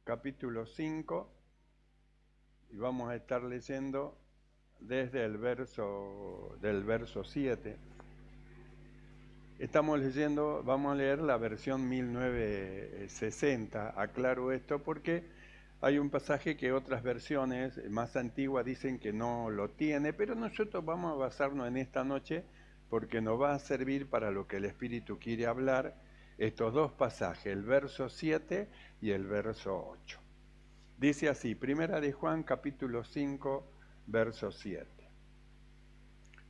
capítulo 5 y vamos a estar leyendo desde el verso 7. Estamos leyendo, vamos a leer la versión 1960. Aclaro esto porque hay un pasaje que otras versiones más antiguas dicen que no lo tiene, pero nosotros vamos a basarnos en esta noche porque nos va a servir para lo que el Espíritu quiere hablar, estos dos pasajes, el verso 7 y el verso 8. Dice así, Primera de Juan, capítulo 5, verso 7.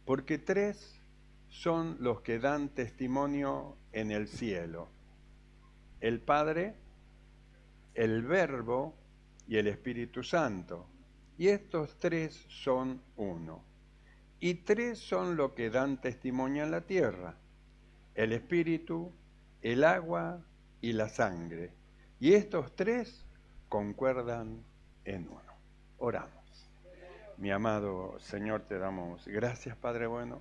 Porque tres son los que dan testimonio en el cielo: el Padre, el Verbo y el Espíritu Santo. Y estos tres son uno. Y tres son los que dan testimonio en la tierra: el Espíritu, el agua y la sangre. Y estos tres concuerdan en uno. Oramos. Mi amado Señor, te damos gracias, Padre bueno.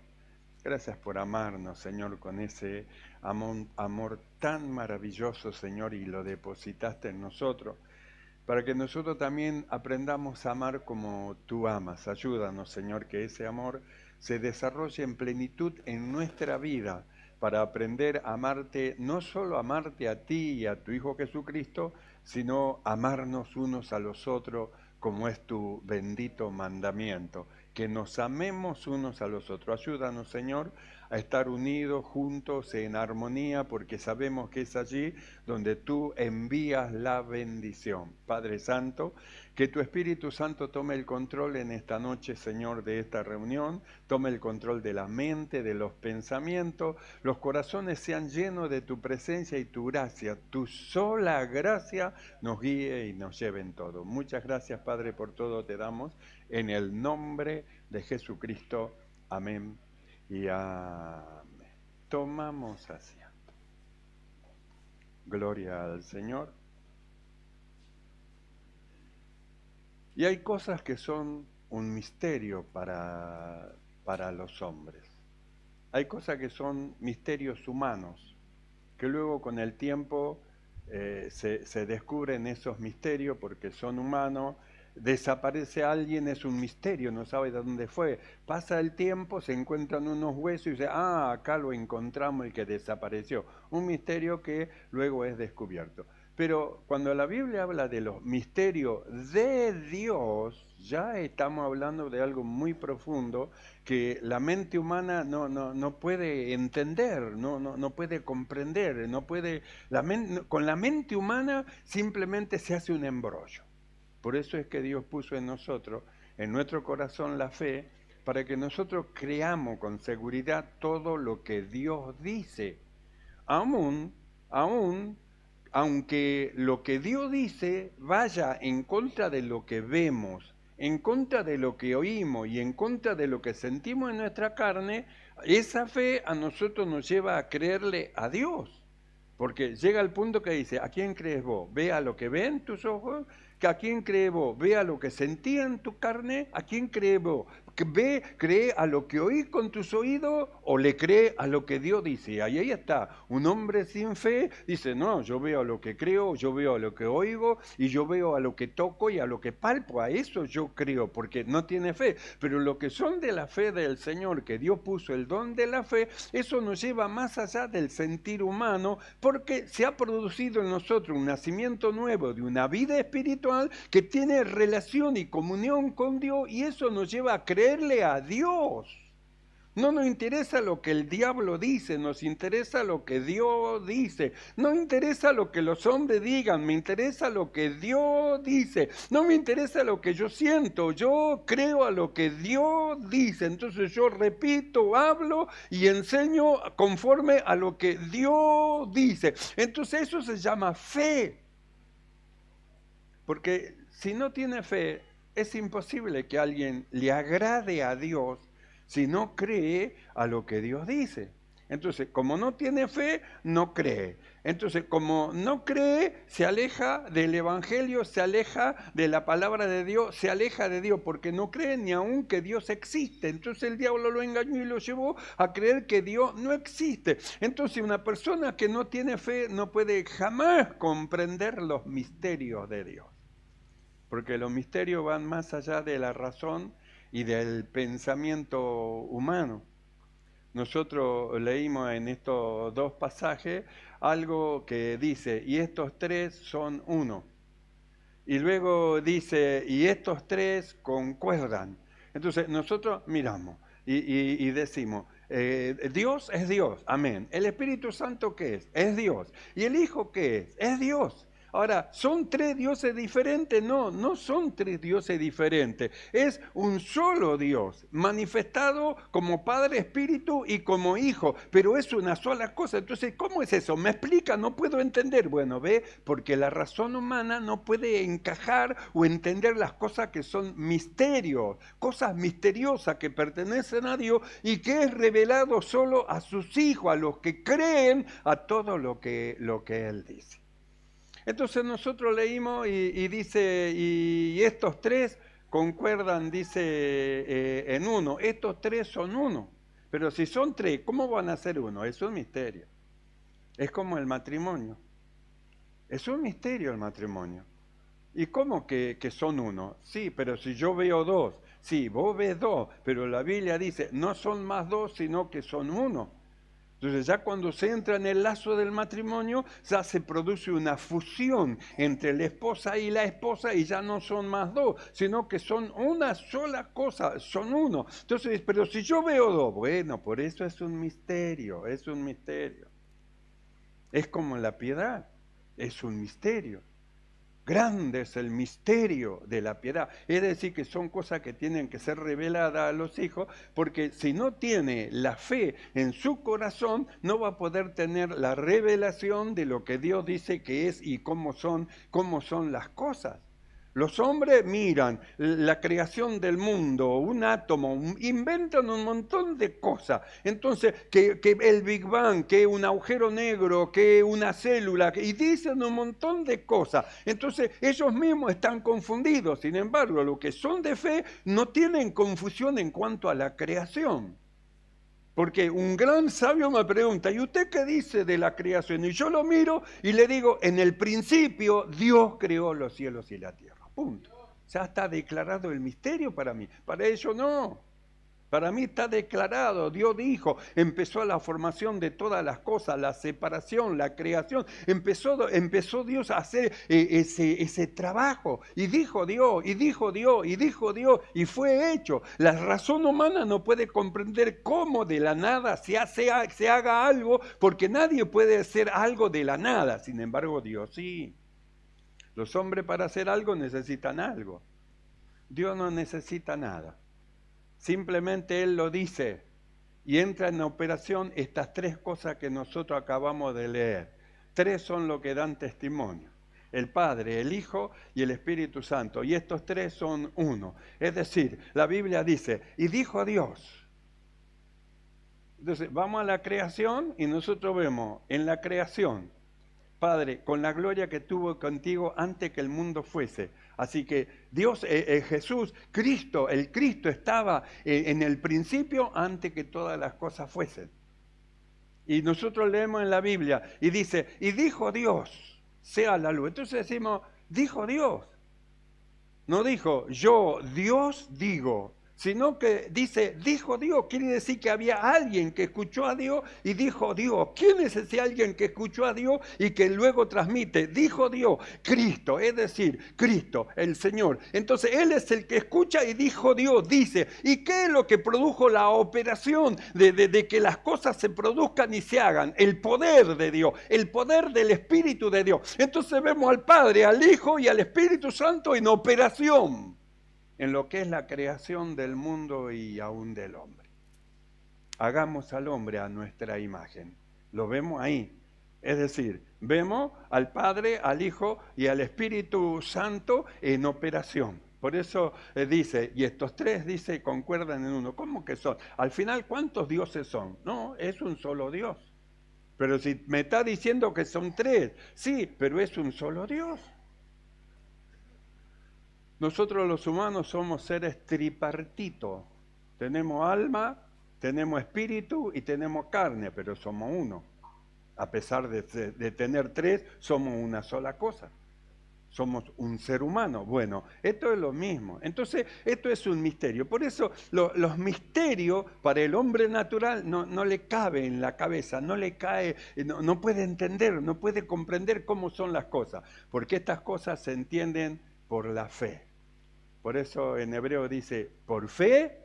Gracias por amarnos, Señor, con ese amor tan maravilloso, Señor, y lo depositaste en nosotros, para que nosotros también aprendamos a amar como tú amas. Ayúdanos, Señor, que ese amor se desarrolle en plenitud en nuestra vida, para aprender a amarte, no solo amarte a ti y a tu Hijo Jesucristo, sino amarnos unos a los otros, como es tu bendito mandamiento, que nos amemos unos a los otros. Ayúdanos, Señor, a estar unidos, juntos, en armonía, porque sabemos que es allí donde tú envías la bendición. Padre Santo, que tu Espíritu Santo tome el control en esta noche, Señor, de esta reunión, tome el control de la mente, de los pensamientos, los corazones sean llenos de tu presencia y tu gracia. Tu sola gracia nos guíe y nos lleve en todo. Muchas gracias, Padre, por todo te damos, en el nombre de Jesucristo. Amén y amén. Tomamos asiento. Gloria al Señor. Y hay cosas que son un misterio para los hombres. Hay cosas que son misterios humanos, que luego con el tiempo se descubren esos misterios porque son humanos. Desaparece alguien, es un misterio, no sabe de dónde fue. Pasa el tiempo, se encuentran unos huesos y dice, acá lo encontramos, el que desapareció. Un misterio que luego es descubierto. Pero cuando la Biblia habla de los misterios de Dios, ya estamos hablando de algo muy profundo que la mente humana no puede entender, no puede comprender, con la mente humana simplemente se hace un embrollo. Por eso es que Dios puso en nosotros, en nuestro corazón, la fe, para que nosotros creamos con seguridad todo lo que Dios dice. Aunque lo que Dios dice vaya en contra de lo que vemos, en contra de lo que oímos y en contra de lo que sentimos en nuestra carne, esa fe a nosotros nos lleva a creerle a Dios. Porque llega el punto que dice, ¿a quién crees vos? ¿Ve a lo que ven tus ojos? ¿A quién crees vos? ¿Ve a lo que sentí en tu carne? ¿A quién crees vos? ¿Cree a lo que oí con tus oídos o le cree a lo que Dios dice? Ahí está, un hombre sin fe dice, no, yo veo a lo que creo, yo veo a lo que oigo y yo veo a lo que toco y a lo que palpo, a eso yo creo, porque no tiene fe. Pero lo que son de la fe del Señor, que Dios puso el don de la fe, eso nos lleva más allá del sentir humano, porque se ha producido en nosotros un nacimiento nuevo de una vida espiritual que tiene relación y comunión con Dios, y eso nos lleva a creerle a Dios. No nos interesa lo que el diablo dice, nos interesa lo que Dios dice. No interesa lo que los hombres digan, me interesa lo que Dios dice. No me interesa lo que yo siento, yo creo a lo que Dios dice. Entonces yo repito, hablo y enseño conforme a lo que Dios dice. Entonces eso se llama fe. Porque si no tiene fe, es imposible que alguien le agrade a Dios si no cree a lo que Dios dice. Entonces, como no tiene fe, no cree. Entonces, como no cree, se aleja del Evangelio, se aleja de la palabra de Dios, se aleja de Dios, porque no cree ni aún que Dios existe. Entonces el diablo lo engañó y lo llevó a creer que Dios no existe. Entonces una persona que no tiene fe no puede jamás comprender los misterios de Dios, porque los misterios van más allá de la razón y del pensamiento humano. Nosotros leímos en estos dos pasajes algo que dice, y estos tres son uno. Y luego dice, y estos tres concuerdan. Entonces nosotros miramos y decimos, Dios es Dios, amén. ¿El Espíritu Santo qué es? Es Dios. ¿Y el Hijo qué es? Es Dios. Ahora, ¿son tres dioses diferentes? No, no son tres dioses diferentes. Es un solo Dios, manifestado como Padre, Espíritu y como Hijo, pero es una sola cosa. Entonces, ¿cómo es eso? ¿Me explica? No puedo entender. Bueno, ve, porque la razón humana no puede encajar o entender las cosas que son misterios, cosas misteriosas que pertenecen a Dios y que es revelado solo a sus hijos, a los que creen a todo lo que Él dice. Entonces nosotros leímos y dice, y estos tres concuerdan, dice, en uno. Estos tres son uno. Pero si son tres, ¿cómo van a ser uno? Es un misterio. Es como el matrimonio. Es un misterio el matrimonio. ¿Y cómo que son uno? Sí, pero si yo veo dos. Sí, vos ves dos, pero la Biblia dice, no son más dos, sino que son uno. Entonces ya cuando se entra en el lazo del matrimonio, ya se produce una fusión entre la esposa y ya no son más dos, sino que son una sola cosa, son uno. Entonces, pero si yo veo dos, bueno, por eso es un misterio, es un misterio. Es como la piedad, es un misterio. Grande es el misterio de la piedad. Es decir, que son cosas que tienen que ser reveladas a los hijos, porque si no tiene la fe en su corazón, no va a poder tener la revelación de lo que Dios dice que es y cómo son las cosas. Los hombres miran la creación del mundo, un átomo, inventan un montón de cosas. Entonces, que el Big Bang, que un agujero negro, que una célula, y dicen un montón de cosas. Entonces, ellos mismos están confundidos. Sin embargo, los que son de fe no tienen confusión en cuanto a la creación. Porque un gran sabio me pregunta, ¿y usted qué dice de la creación? Y yo lo miro y le digo, en el principio Dios creó los cielos y la tierra. Punto. Ya está declarado el misterio para mí. Para ellos no. Para mí está declarado. Dios dijo, empezó la formación de todas las cosas, la separación, la creación. Empezó Dios a hacer ese trabajo. Y dijo Dios, y dijo Dios, y dijo Dios, y fue hecho. La razón humana no puede comprender cómo de la nada se haga algo, porque nadie puede hacer algo de la nada. Sin embargo, Dios sí. Los hombres para hacer algo necesitan algo. Dios no necesita nada. Simplemente Él lo dice y entra en operación estas tres cosas que nosotros acabamos de leer. Tres son lo que dan testimonio. El Padre, el Hijo y el Espíritu Santo. Y estos tres son uno. Es decir, la Biblia dice, y dijo Dios. Entonces, vamos a la creación y nosotros vemos en la creación, Padre, con la gloria que tuvo contigo antes que el mundo fuese. Así que Dios, Jesús, Cristo, el Cristo estaba en el principio antes que todas las cosas fuesen. Y nosotros leemos en la Biblia y dice, y dijo Dios, sea la luz. Entonces decimos, dijo Dios. No dijo, yo, Dios, digo. Sino que dice, dijo Dios, quiere decir que había alguien que escuchó a Dios y dijo Dios. ¿Quién es ese alguien que escuchó a Dios y que luego transmite? Dijo Dios, Cristo, es decir, Cristo, el Señor. Entonces Él es el que escucha y dijo Dios, dice. ¿Y qué es lo que produjo la operación de que las cosas se produzcan y se hagan? El poder de Dios, el poder del Espíritu de Dios. Entonces vemos al Padre, al Hijo y al Espíritu Santo en operación en lo que es la creación del mundo y aún del hombre. Hagamos al hombre a nuestra imagen. Lo vemos ahí. Es decir, vemos al Padre, al Hijo y al Espíritu Santo en operación. Por eso dice, y estos tres, dice, concuerdan en uno. ¿Cómo que son? Al final, ¿cuántos dioses son? No, es un solo Dios. Pero si me está diciendo que son tres, sí, pero es un solo Dios. Nosotros los humanos somos seres tripartitos. Tenemos alma, tenemos espíritu y tenemos carne, pero somos uno. A pesar de tener tres, somos una sola cosa. Somos un ser humano. Bueno, esto es lo mismo. Entonces, esto es un misterio. Por eso los misterios para el hombre natural no le cabe en la cabeza, no le cae, no puede entender, no puede comprender cómo son las cosas. Porque estas cosas se entienden por la fe. Por eso en hebreo dice, por fe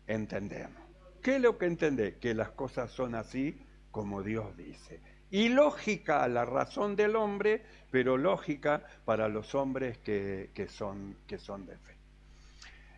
entendemos. ¿Qué es lo que entendés? Que las cosas son así como Dios dice. Y lógica a la razón del hombre, pero lógica para los hombres que son de fe.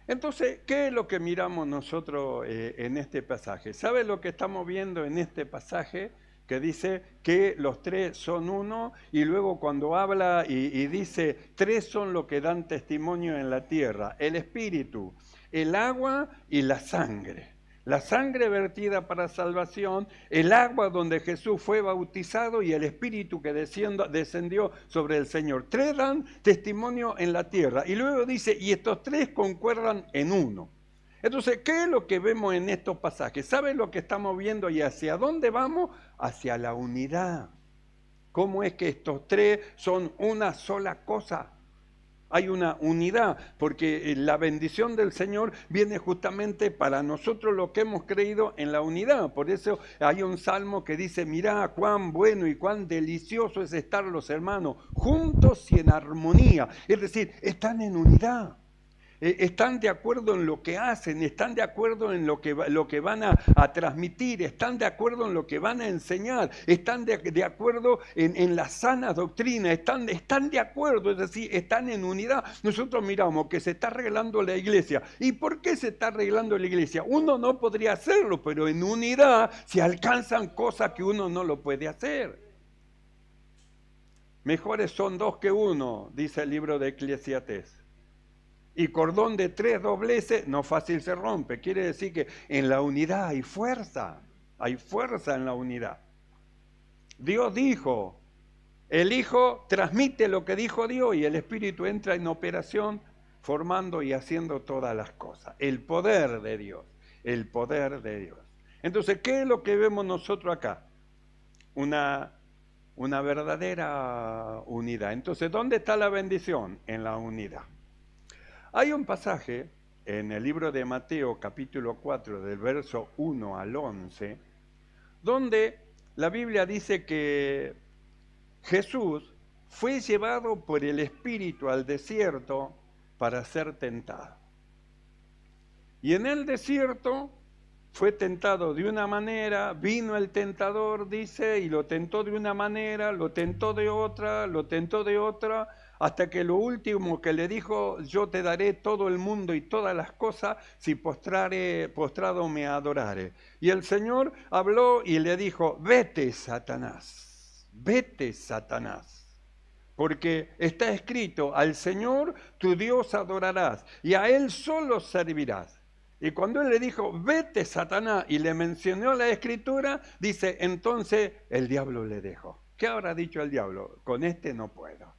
Entonces, ¿qué es lo que miramos nosotros en este pasaje? ¿Sabe lo que estamos viendo en este pasaje? Que dice que los tres son uno, y luego cuando habla y dice, tres son los que dan testimonio en la tierra, el espíritu, el agua y la sangre. La sangre vertida para salvación, el agua donde Jesús fue bautizado y el espíritu que descendió sobre el Señor. Tres dan testimonio en la tierra. Y luego dice, y estos tres concuerdan en uno. Entonces, ¿qué es lo que vemos en estos pasajes? ¿Saben lo que estamos viendo y hacia dónde vamos? Hacia la unidad. ¿Cómo es que estos tres son una sola cosa? Hay una unidad, porque la bendición del Señor viene justamente para nosotros los que hemos creído en la unidad. Por eso hay un salmo que dice, mirá cuán bueno y cuán delicioso es estar los hermanos juntos y en armonía. Es decir, están en unidad. Están de acuerdo en lo que hacen, están de acuerdo en lo que van a transmitir, están de acuerdo en lo que van a enseñar, están de acuerdo en la sana doctrina, están de acuerdo, es decir, están en unidad. Nosotros miramos que se está arreglando la iglesia. ¿Y por qué se está arreglando la iglesia? Uno no podría hacerlo, pero en unidad se alcanzan cosas que uno no lo puede hacer. Mejores son dos que uno, dice el libro de Eclesiastés. Y cordón de tres dobleces no fácil se rompe. Quiere decir que en la unidad hay fuerza en la unidad. Dios dijo, el Hijo transmite lo que dijo Dios y el Espíritu entra en operación formando y haciendo todas las cosas. El poder de Dios, el poder de Dios. Entonces, ¿qué es lo que vemos nosotros acá? Una verdadera unidad. Entonces, ¿dónde está la bendición? En la unidad. Hay un pasaje en el libro de Mateo, capítulo 4, del verso 1 al 11, donde la Biblia dice que Jesús fue llevado por el Espíritu al desierto para ser tentado. Y en el desierto fue tentado de una manera, vino el tentador, dice, y lo tentó de una manera, lo tentó de otra, hasta que lo último que le dijo, yo te daré todo el mundo y todas las cosas si postrado me adorare. Y el Señor habló y le dijo, vete Satanás, porque está escrito, al Señor tu Dios adorarás y a Él solo servirás. Y cuando Él le dijo, vete Satanás, y le mencionó la Escritura, dice, entonces el diablo le dejó. ¿Qué habrá dicho el diablo? Con este no puedo.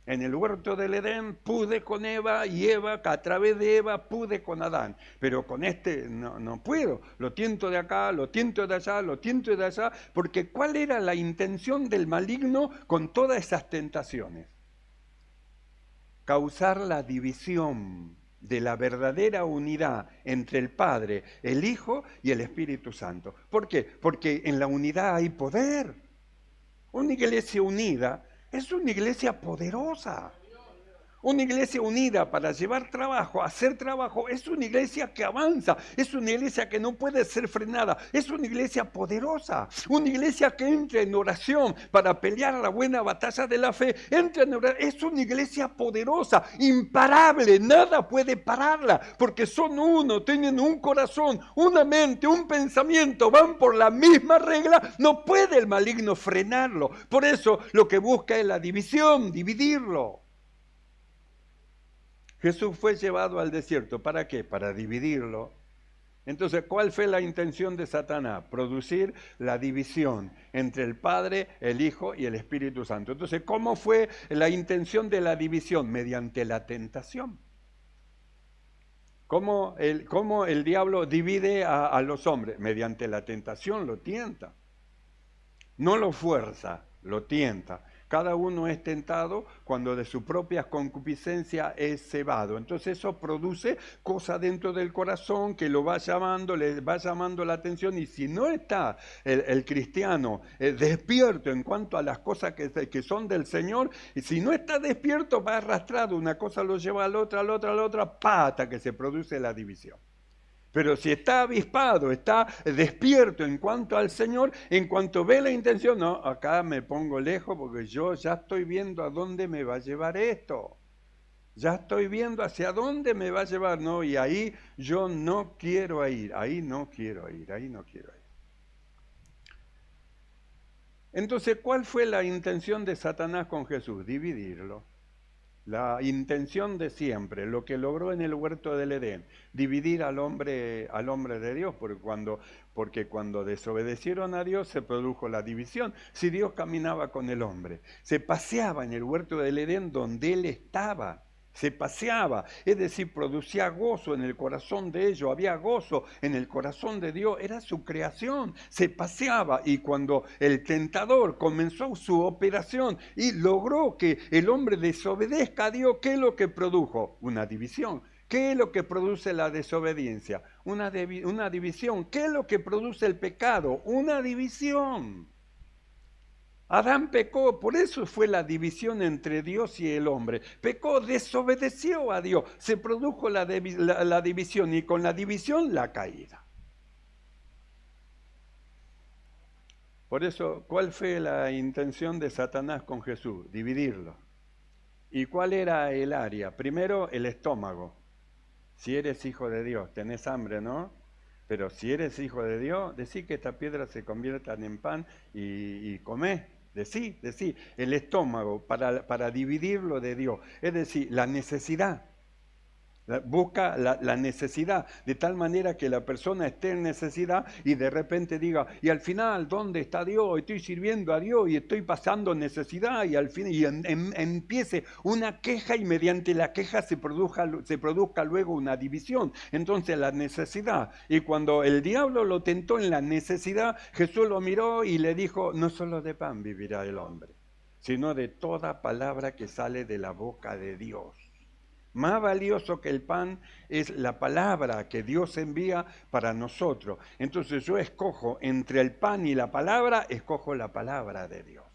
En el huerto del Edén pude con Eva y Eva, a través de Eva pude con Adán. Pero con este no puedo. Lo tiento de acá, lo tiento de allá, lo tiento de allá. Porque ¿cuál era la intención del maligno con todas esas tentaciones? Causar la división de la verdadera unidad entre el Padre, el Hijo y el Espíritu Santo. ¿Por qué? Porque en la unidad hay poder. Una iglesia unida es una iglesia poderosa. Una iglesia unida para llevar trabajo, hacer trabajo, es una iglesia que avanza, es una iglesia que no puede ser frenada, es una iglesia poderosa, una iglesia que entra en oración para pelear la buena batalla de la fe, entra en oración, es una iglesia poderosa, imparable, nada puede pararla, porque son uno, tienen un corazón, una mente, un pensamiento, van por la misma regla, no puede el maligno frenarlo. Por eso lo que busca es la división, dividirlo. Jesús fue llevado al desierto, ¿para qué? Para dividirlo, Entonces, ¿cuál fue la intención de Satanás? Producir la división entre el Padre, el Hijo y el Espíritu Santo. Entonces, ¿cómo fue la intención de la división? Mediante la tentación. ¿Cómo el diablo divide a los hombres? Mediante la tentación, lo tienta. No lo fuerza, lo tienta. Cada uno es tentado cuando de su propia concupiscencia es cebado. Entonces eso produce cosas dentro del corazón que lo va llamando, le va llamando la atención. Y si no está el cristiano despierto en cuanto a las cosas que son del Señor, y si no está despierto va arrastrado, una cosa lo lleva a la otra, pata que se produce la división. Pero si está avispado, está despierto en cuanto al Señor, en cuanto ve la intención, no, acá me pongo lejos porque yo ya estoy viendo a dónde me va a llevar esto. Ya estoy viendo hacia dónde me va a llevar, no, y ahí yo no quiero ir, ahí no quiero ir. Entonces, ¿cuál fue la intención de Satanás con Jesús? Dividirlo. La intención de siempre, lo que logró en el huerto del Edén, dividir al hombre de Dios, porque cuando desobedecieron a Dios se produjo la división. Si Dios caminaba con el hombre, se paseaba en el huerto del Edén donde él estaba, se paseaba, es decir, producía gozo en el corazón de ellos, había gozo en el corazón de Dios, era su creación, se paseaba. Y cuando el tentador comenzó su operación y logró que el hombre desobedezca a Dios, ¿qué es lo que produjo? Una división. ¿Qué es lo que produce la desobediencia? Una división. ¿Qué es lo que produce el pecado? Una división. Adán pecó, por eso fue la división entre Dios y el hombre. Pecó, desobedeció a Dios, se produjo la división y con la división la caída. Por eso, ¿cuál fue la intención de Satanás con Jesús? Dividirlo. ¿Y cuál era el área? Primero, el estómago. Si eres hijo de Dios, tenés hambre, ¿no? Pero si eres hijo de Dios, decí que estas piedras se conviertan en pan y comé. Decí, el estómago para dividirlo de Dios. Es decir, la necesidad. Busca la necesidad, de tal manera que la persona esté en necesidad y de repente diga, y al final, ¿dónde está Dios? Estoy sirviendo a Dios y estoy pasando necesidad, y al fin empiece una queja y mediante la queja se produzca luego una división. Entonces la necesidad, y cuando el diablo lo tentó en la necesidad, Jesús lo miró y le dijo, no solo de pan vivirá el hombre, sino de toda palabra que sale de la boca de Dios. Más valioso que el pan es la palabra que Dios envía para nosotros. Entonces yo escojo entre el pan y la palabra, escojo la palabra de Dios.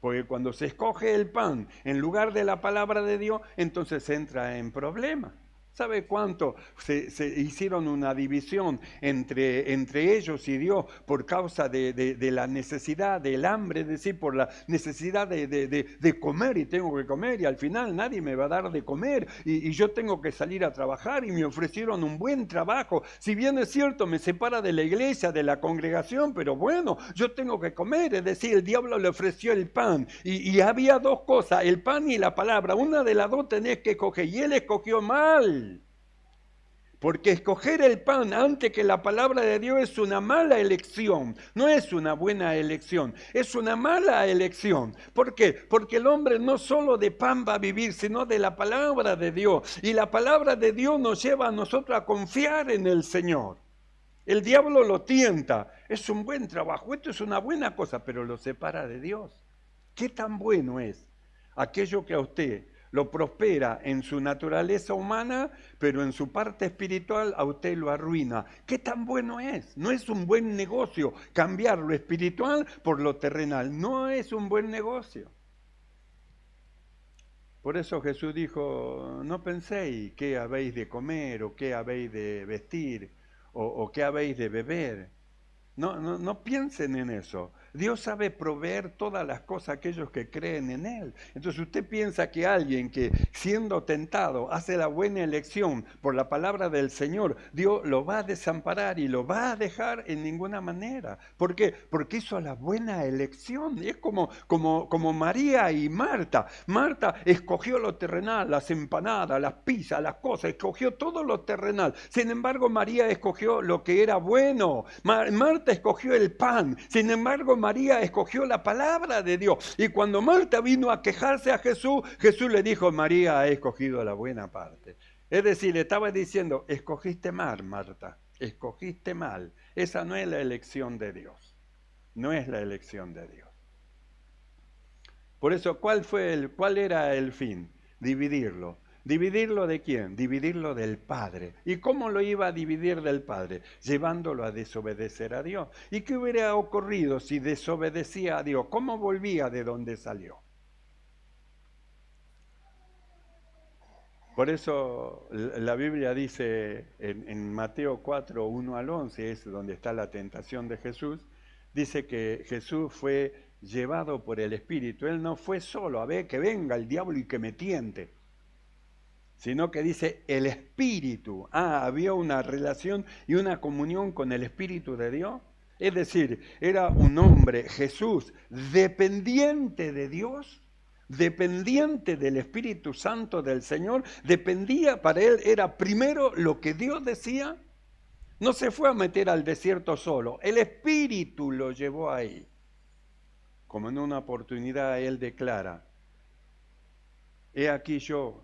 Porque cuando se escoge el pan en lugar de la palabra de Dios, entonces se entra en problemas. ¿Sabe cuánto se hicieron una división entre ellos y Dios por causa de la necesidad, del hambre, es decir, por la necesidad de comer y tengo que comer y al final nadie me va a dar de comer y yo tengo que salir a trabajar y me ofrecieron un buen trabajo? Si bien es cierto, me separa de la iglesia, de la congregación, pero bueno, yo tengo que comer, es decir, el diablo le ofreció el pan y había dos cosas, el pan y la palabra, una de las dos tenés que escoger y él escogió mal. Porque escoger el pan antes que la palabra de Dios es una mala elección, no es una buena elección, es una mala elección. ¿Por qué? Porque el hombre no solo de pan va a vivir, sino de la palabra de Dios. Y la palabra de Dios nos lleva a nosotros a confiar en el Señor. El diablo lo tienta, es un buen trabajo, esto es una buena cosa, pero lo separa de Dios. ¿Qué tan bueno es aquello que a usted lo prospera en su naturaleza humana, pero en su parte espiritual a usted lo arruina? ¿Qué tan bueno es? No es un buen negocio cambiar lo espiritual por lo terrenal. No es un buen negocio. Por eso Jesús dijo, no penséis qué habéis de comer o qué habéis de vestir o qué habéis de beber. No piensen en eso, Dios sabe proveer todas las cosas a aquellos que creen en Él. Entonces usted piensa que alguien que siendo tentado hace la buena elección por la palabra del Señor, Dios lo va a desamparar y lo va a dejar en ninguna manera. ¿Por qué? Porque hizo la buena elección. Es como María y Marta. Marta escogió lo terrenal, las empanadas, las pizzas, las cosas, escogió todo lo terrenal. Sin embargo, María escogió lo que era bueno. Marta escogió el pan. Sin embargo, María escogió la palabra de Dios. Y cuando Marta vino a quejarse a Jesús, Jesús le dijo, María ha escogido la buena parte. Es decir, le estaba diciendo, escogiste mal, Marta, escogiste mal. Esa no es la elección de Dios. No es la elección de Dios. Por eso, ¿cuál era el fin? Dividirlo. ¿Dividirlo de quién? Dividirlo del Padre. ¿Y cómo lo iba a dividir del Padre? Llevándolo a desobedecer a Dios. ¿Y qué hubiera ocurrido si desobedecía a Dios? ¿Cómo volvía de donde salió? Por eso la Biblia dice en Mateo 4, 1 al 11, es donde está la tentación de Jesús, dice que Jesús fue llevado por el Espíritu. Él no fue solo a ver que venga el diablo y que me tiente, sino que dice el Espíritu. Había una relación y una comunión con el Espíritu de Dios. Es decir, era un hombre, Jesús, dependiente de Dios, dependiente del Espíritu Santo del Señor, dependía, para él era primero lo que Dios decía. No se fue a meter al desierto solo, el Espíritu lo llevó ahí. Como en una oportunidad él declara, he aquí yo,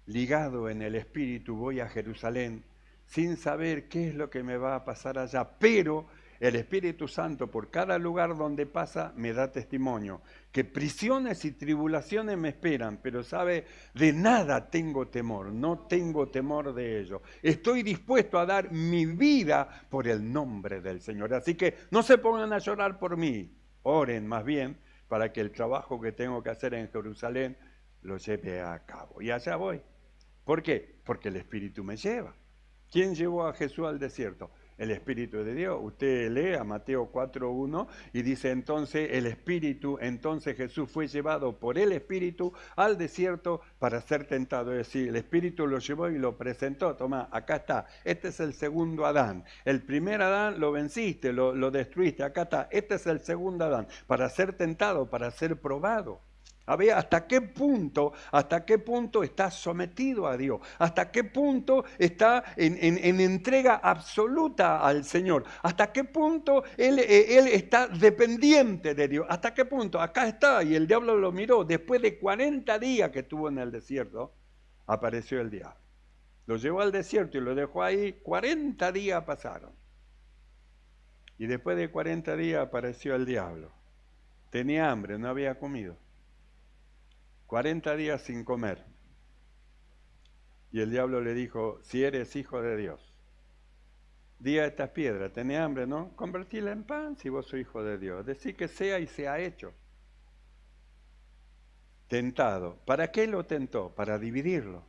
ligado en el Espíritu, voy a Jerusalén sin saber qué es lo que me va a pasar allá, pero el Espíritu Santo por cada lugar donde pasa me da testimonio, que prisiones y tribulaciones me esperan, pero sabe, de nada tengo temor, no tengo temor de ello. Estoy dispuesto a dar mi vida por el nombre del Señor. Así que no se pongan a llorar por mí, oren más bien para que el trabajo que tengo que hacer en Jerusalén lo lleve a cabo. Y allá voy. ¿Por qué? Porque el Espíritu me lleva. ¿Quién llevó a Jesús al desierto? El Espíritu de Dios. Usted lee a Mateo 4:1 y dice entonces el Espíritu, entonces Jesús fue llevado por el Espíritu al desierto para ser tentado. Es decir, el Espíritu lo llevó y lo presentó. Toma, acá está. Este es el segundo Adán. El primer Adán lo venciste, lo destruiste. Acá está. Este es el segundo Adán. Para ser tentado, para ser probado. A ver, ¿hasta qué punto está sometido a Dios? ¿Hasta qué punto está en entrega absoluta al Señor? ¿Hasta qué punto él está dependiente de Dios? ¿Hasta qué punto? Acá está, y el diablo lo miró. Después de 40 días que estuvo en el desierto, apareció el diablo. Lo llevó al desierto y lo dejó ahí. 40 días pasaron. Y después de 40 días apareció el diablo. Tenía hambre, no había comido. 40 días sin comer. Y el diablo le dijo, si eres hijo de Dios, di a estas piedras, tenés hambre, ¿no? Convertila en pan si vos sois hijo de Dios. Decí que sea y se ha hecho. Tentado. ¿Para qué lo tentó? Para dividirlo.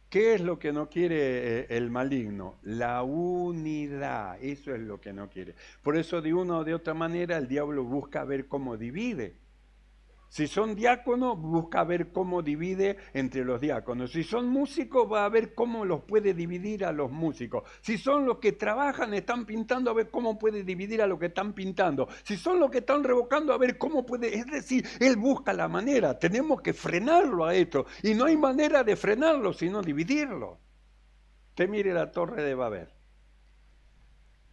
¿Qué es lo que no quiere el maligno? La unidad. Eso es lo que no quiere. Por eso de una o de otra manera el diablo busca ver cómo divide. Si son diáconos, busca ver cómo divide entre los diáconos. Si son músicos, va a ver cómo los puede dividir a los músicos. Si son los que trabajan, están pintando, a ver cómo puede dividir a los que están pintando. Si son los que están revocando, a ver cómo puede... Es decir, él busca la manera. Tenemos que frenarlo a esto. Y no hay manera de frenarlo, sino dividirlo. Usted mire la Torre de Babel.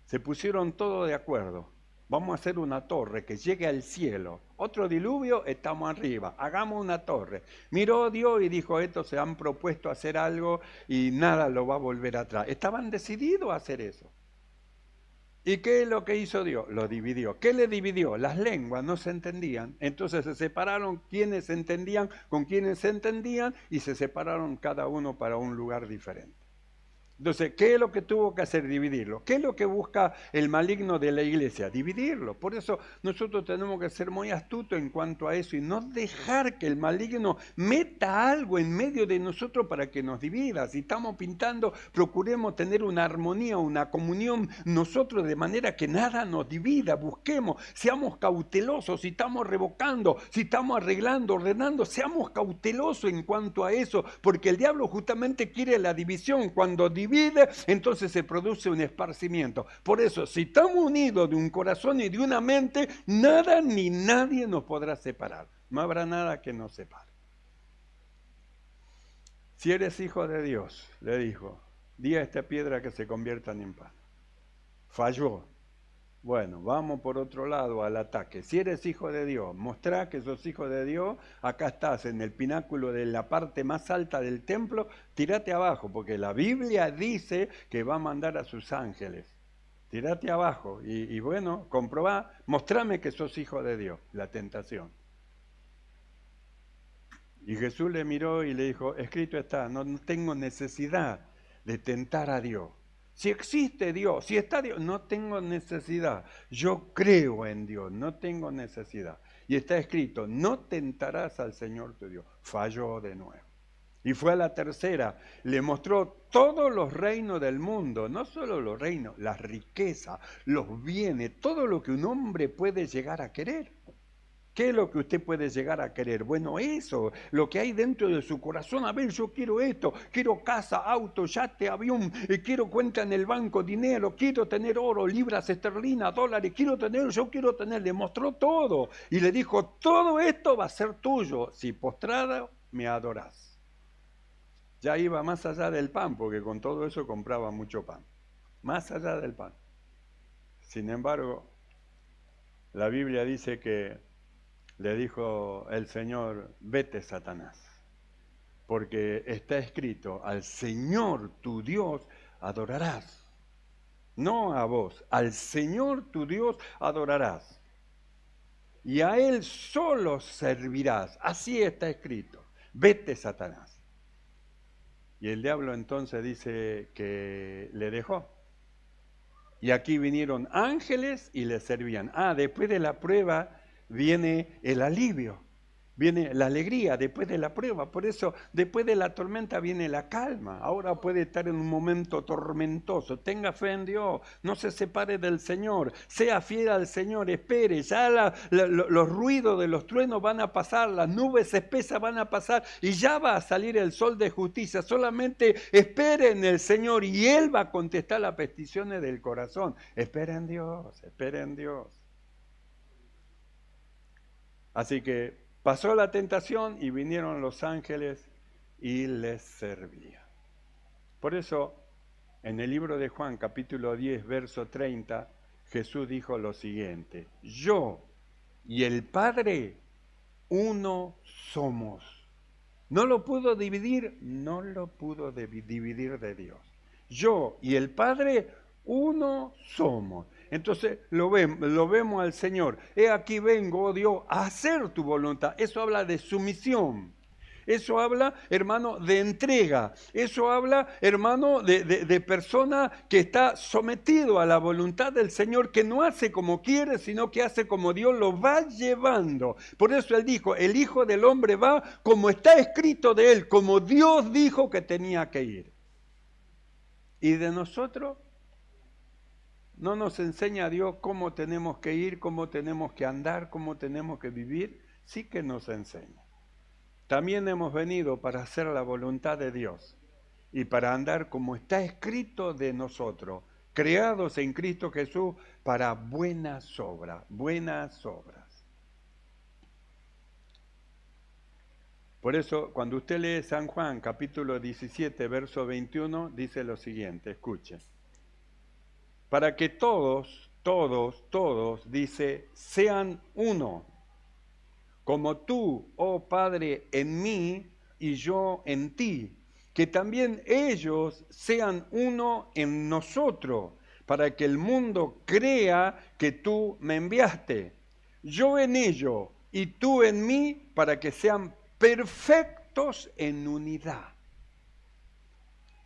Se pusieron todos de acuerdo. Vamos a hacer una torre que llegue al cielo. Otro diluvio, estamos arriba. Hagamos una torre. Miró Dios y dijo, estos se han propuesto hacer algo y nada lo va a volver atrás. Estaban decididos a hacer eso. ¿Y qué es lo que hizo Dios? Lo dividió. ¿Qué le dividió? Las lenguas no se entendían. Entonces se separaron quienes se entendían con quienes se entendían y se separaron cada uno para un lugar diferente. Entonces, ¿qué es lo que tuvo que hacer? Dividirlo. ¿Qué es lo que busca el maligno de la iglesia? Dividirlo. Por eso nosotros tenemos que ser muy astutos en cuanto a eso y no dejar que el maligno meta algo en medio de nosotros para que nos divida. Si estamos pintando, procuremos tener una armonía, una comunión nosotros de manera que nada nos divida. Busquemos, seamos cautelosos. Si estamos revocando, si estamos arreglando, ordenando, seamos cautelosos en cuanto a eso, porque el diablo justamente quiere la división. Cuando divide, entonces se produce un esparcimiento. Por eso, si estamos unidos de un corazón y de una mente, nada ni nadie nos podrá separar. No habrá nada que nos separe. Si eres hijo de Dios, le dijo, di a esta piedra que se conviertan en pan. Falló. Bueno, vamos por otro lado al ataque. Si eres hijo de Dios, mostrá que sos hijo de Dios, acá estás en el pináculo de la parte más alta del templo, tírate abajo, porque la Biblia dice que va a mandar a sus ángeles. Tírate abajo y bueno, comprobá, mostrame que sos hijo de Dios, la tentación. Y Jesús le miró y le dijo, escrito está, no tengo necesidad de tentar a Dios. Si existe Dios, si está Dios, no tengo necesidad. Yo creo en Dios, no tengo necesidad. Y está escrito, no tentarás al Señor tu Dios. Falló de nuevo. Y fue a la tercera, le mostró todos los reinos del mundo, no solo los reinos, las riquezas, los bienes, todo lo que un hombre puede llegar a querer. ¿Qué es lo que usted puede llegar a querer? Bueno, eso, lo que hay dentro de su corazón. A ver, yo quiero esto, quiero casa, auto, yate, avión, quiero cuenta en el banco, dinero, quiero tener oro, libras esterlinas, dólares, yo quiero tener. Le mostró todo y le dijo, todo esto va a ser tuyo si postrado me adorás. Ya iba más allá del pan, porque con todo eso compraba mucho pan. Más allá del pan. Sin embargo, la Biblia dice que le dijo el Señor, vete Satanás, porque está escrito, al Señor tu Dios adorarás. No a vos, al Señor tu Dios adorarás. Y a Él solo servirás. Así está escrito. Vete Satanás. Y el diablo entonces dice que le dejó. Y aquí vinieron ángeles y le servían. Después de la prueba viene el alivio, viene la alegría después de la prueba. Por eso, después de la tormenta viene la calma. Ahora puede estar en un momento tormentoso. Tenga fe en Dios, no se separe del Señor, sea fiel al Señor, espere. Ya los ruidos de los truenos van a pasar, las nubes espesas van a pasar y ya va a salir el sol de justicia. Solamente espere en el Señor y Él va a contestar las peticiones del corazón. Espere en Dios, espere en Dios. Así que pasó la tentación y vinieron los ángeles y les servían. Por eso, en el libro de Juan, capítulo 10, verso 30, Jesús dijo lo siguiente, yo y el Padre, uno somos. ¿No lo pudo dividir? No lo pudo dividir de Dios. Yo y el Padre, uno somos. Entonces lo vemos al Señor. He aquí vengo, oh Dios, a hacer tu voluntad. Eso habla de sumisión. Eso habla, hermano, de entrega. Eso habla, hermano, de persona que está sometido a la voluntad del Señor, que no hace como quiere, sino que hace como Dios lo va llevando. Por eso Él dijo, el Hijo del Hombre va como está escrito de Él, como Dios dijo que tenía que ir. Y de nosotros, no nos enseña Dios cómo tenemos que ir, cómo tenemos que andar, cómo tenemos que vivir. Sí que nos enseña. También hemos venido para hacer la voluntad de Dios y para andar como está escrito de nosotros, creados en Cristo Jesús para buenas obras, buenas obras. Por eso, cuando usted lee San Juan, capítulo 17, verso 21, dice lo siguiente, escuche. Para que todos, dice, sean uno. Como tú, oh Padre, en mí y yo en ti, que también ellos sean uno en nosotros, para que el mundo crea que tú me enviaste. Yo en ellos y tú en mí, para que sean perfectos en unidad.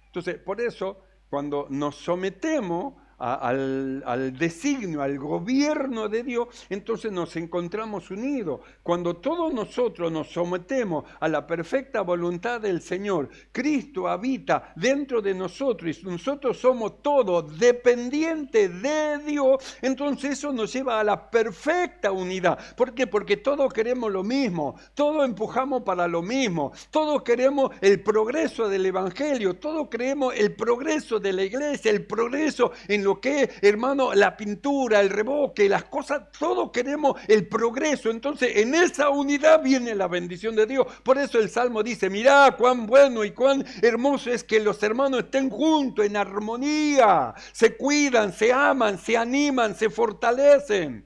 Entonces, por eso cuando nos sometemos al designio, al gobierno de Dios, entonces nos encontramos unidos. Cuando todos nosotros nos sometemos a la perfecta voluntad del Señor, Cristo habita dentro de nosotros y nosotros somos todos dependientes de Dios, entonces eso nos lleva a la perfecta unidad. ¿Por qué? Porque todos queremos lo mismo, todos empujamos para lo mismo, todos queremos el progreso del Evangelio, todos queremos el progreso de la iglesia, el progreso en lo que es, hermano, la pintura, el revoque, las cosas, todos queremos el progreso. Entonces, en esa unidad viene la bendición de Dios. Por eso el Salmo dice, mirá cuán bueno y cuán hermoso es que los hermanos estén juntos en armonía, se cuidan, se aman, se animan, se fortalecen.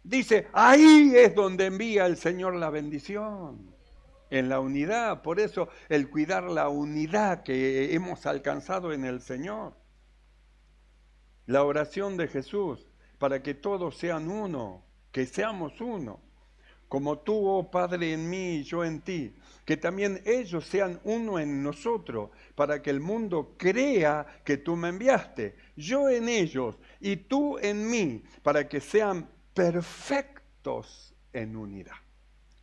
Dice, ahí es donde envía el Señor la bendición. En la unidad. Por eso el cuidar la unidad que hemos alcanzado en el Señor. La oración de Jesús, para que todos sean uno, que seamos uno, como tú, oh Padre, en mí y yo en ti, que también ellos sean uno en nosotros, para que el mundo crea que tú me enviaste, yo en ellos y tú en mí, para que sean perfectos en unidad.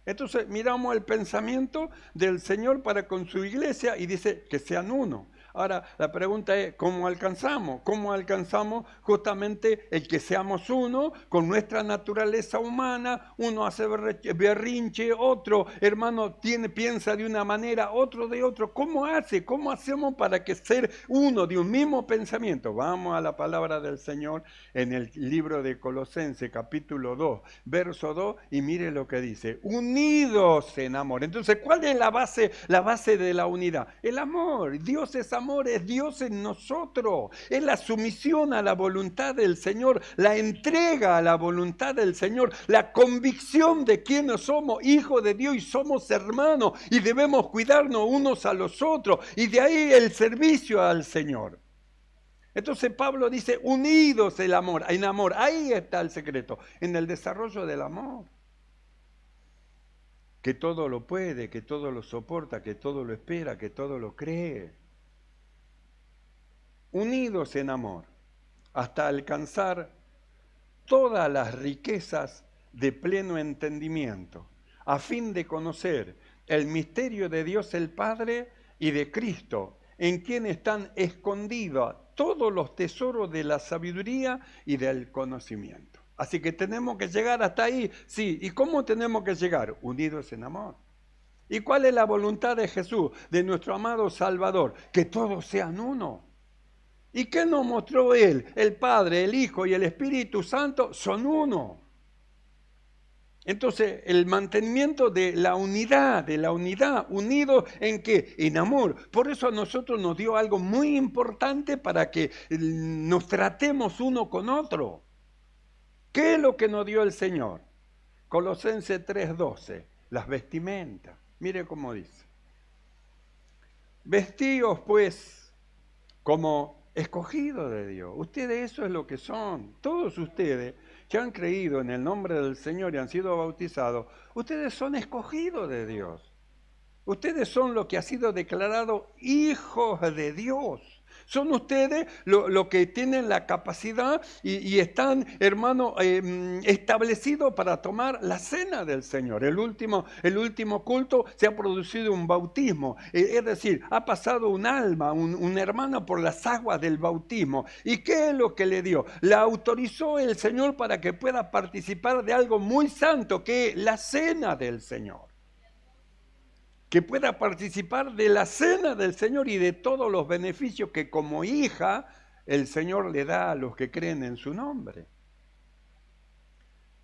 Entonces miramos el pensamiento del Señor para con su iglesia y dice que sean uno. Ahora, la pregunta es, ¿cómo alcanzamos? ¿Cómo alcanzamos justamente el que seamos uno con nuestra naturaleza humana? Uno hace berrinche, otro, hermano, piensa de una manera, otro de otro. ¿Cómo hace? ¿Cómo hacemos para que ser uno de un mismo pensamiento? Vamos a la palabra del Señor en el libro de Colosenses, capítulo 2, verso 2, y mire lo que dice, unidos en amor. Entonces, ¿cuál es la base de la unidad? El amor. Dios es amor, es Dios en nosotros, es la sumisión a la voluntad del Señor, la entrega a la voluntad del Señor, la convicción de quiénes somos hijos de Dios y somos hermanos y debemos cuidarnos unos a los otros, y de ahí el servicio al Señor. Entonces Pablo dice, unidos en amor, ahí está el secreto, en el desarrollo del amor. Que todo lo puede, que todo lo soporta, que todo lo espera, que todo lo cree. Unidos en amor, hasta alcanzar todas las riquezas de pleno entendimiento, a fin de conocer el misterio de Dios el Padre y de Cristo, en quien están escondidos todos los tesoros de la sabiduría y del conocimiento. Así que tenemos que llegar hasta ahí, sí. ¿Y cómo tenemos que llegar? Unidos en amor. ¿Y cuál es la voluntad de Jesús, de nuestro amado Salvador? Que todos sean uno. ¿Y qué nos mostró Él? El Padre, el Hijo y el Espíritu Santo son uno. Entonces, el mantenimiento de la unidad, unidos ¿en qué? En amor. Por eso a nosotros nos dio algo muy importante para que nos tratemos uno con otro. ¿Qué es lo que nos dio el Señor? Colosenses 3:12, las vestimentas. Mire cómo dice. Vestíos pues como escogidos de Dios. Ustedes eso es lo que son. Todos ustedes que han creído en el nombre del Señor y han sido bautizados, ustedes son escogidos de Dios. Ustedes son lo que ha sido declarado hijos de Dios. Son ustedes lo que tienen la capacidad y están, hermano, establecidos para tomar la cena del Señor. El último culto se ha producido un bautismo. Es decir, ha pasado un alma, un hermano por las aguas del bautismo. ¿Y qué es lo que le dio? La autorizó el Señor para que pueda participar de algo muy santo, que es la cena del Señor. Que pueda participar de la cena del Señor y de todos los beneficios que como hija el Señor le da a los que creen en su nombre.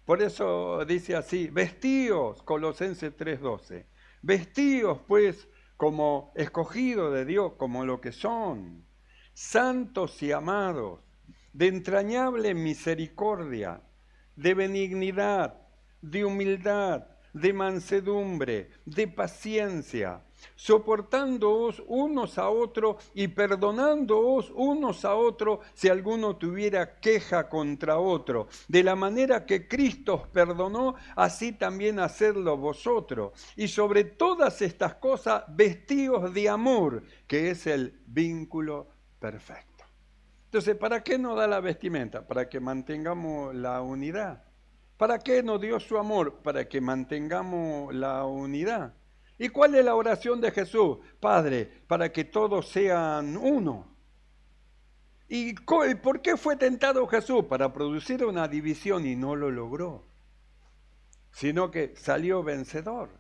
Por eso dice así, vestíos, Colosenses 3:12, vestíos pues como escogidos de Dios, como lo que son, santos y amados, de entrañable misericordia, de benignidad, de humildad, de mansedumbre, de paciencia, soportándoos unos a otros y perdonándoos unos a otros si alguno tuviera queja contra otro. De la manera que Cristo os perdonó, así también hacedlo vosotros. Y sobre todas estas cosas, vestíos de amor, que es el vínculo perfecto. Entonces, ¿para qué nos da la vestimenta? Para que mantengamos la unidad. ¿Para qué nos dio su amor? Para que mantengamos la unidad. ¿Y cuál es la oración de Jesús? Padre, para que todos sean uno. ¿Y por qué fue tentado Jesús? Para producir una división y no lo logró, sino que salió vencedor.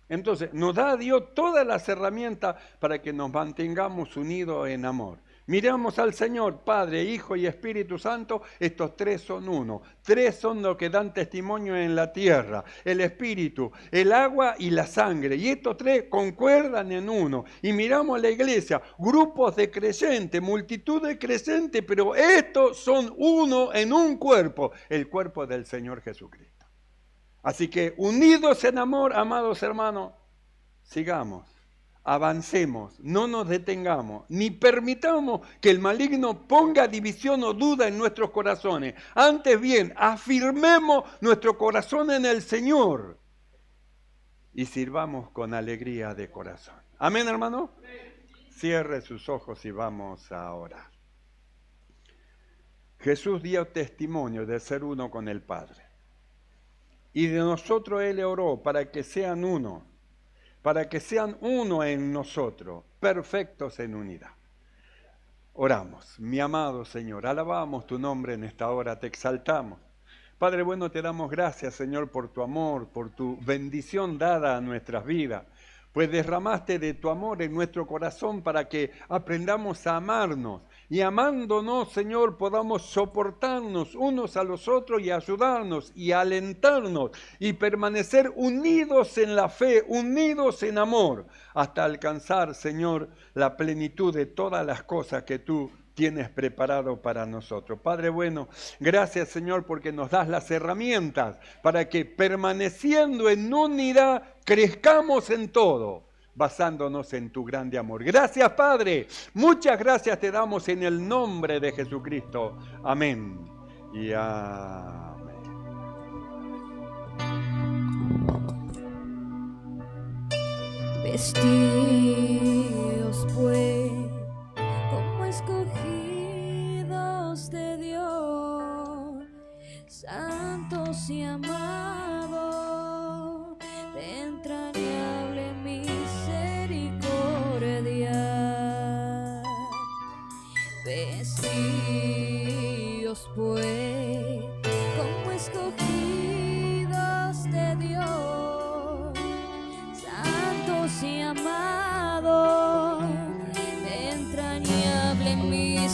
Entonces, nos da Dios todas las herramientas para que nos mantengamos unidos en amor. Miramos al Señor, Padre, Hijo y Espíritu Santo, estos tres son uno. Tres son los que dan testimonio en la tierra, el Espíritu, el agua y la sangre. Y estos tres concuerdan en uno. Y miramos a la iglesia, grupos de creyentes, multitud de creyentes, pero estos son uno en un cuerpo, el cuerpo del Señor Jesucristo. Así que unidos en amor, amados hermanos, sigamos. Avancemos, no nos detengamos, ni permitamos que el maligno ponga división o duda en nuestros corazones. Antes bien, afirmemos nuestro corazón en el Señor y sirvamos con alegría de corazón. Amén, hermano. Cierre sus ojos y vamos a orar. Jesús dio testimonio de ser uno con el Padre. Y de nosotros Él oró para que sean uno. Para que sean uno en nosotros, perfectos en unidad. Oramos, mi amado Señor, alabamos tu nombre en esta hora, te exaltamos. Padre bueno, te damos gracias, Señor, por tu amor, por tu bendición dada a nuestras vidas, pues derramaste de tu amor en nuestro corazón para que aprendamos a amarnos. Y amándonos, Señor, podamos soportarnos unos a los otros y ayudarnos y alentarnos y permanecer unidos en la fe, unidos en amor, hasta alcanzar, Señor, la plenitud de todas las cosas que tú tienes preparado para nosotros. Padre bueno, gracias, Señor, porque nos das las herramientas para que permaneciendo en unidad crezcamos en todo, basándonos en tu grande amor. Gracias, Padre. Muchas gracias te damos en el nombre de Jesucristo. Amén y amén. Vestidos pues como escogidos de Dios, santos y amados, de entrañable misericordia. Vestidos pues como escogidos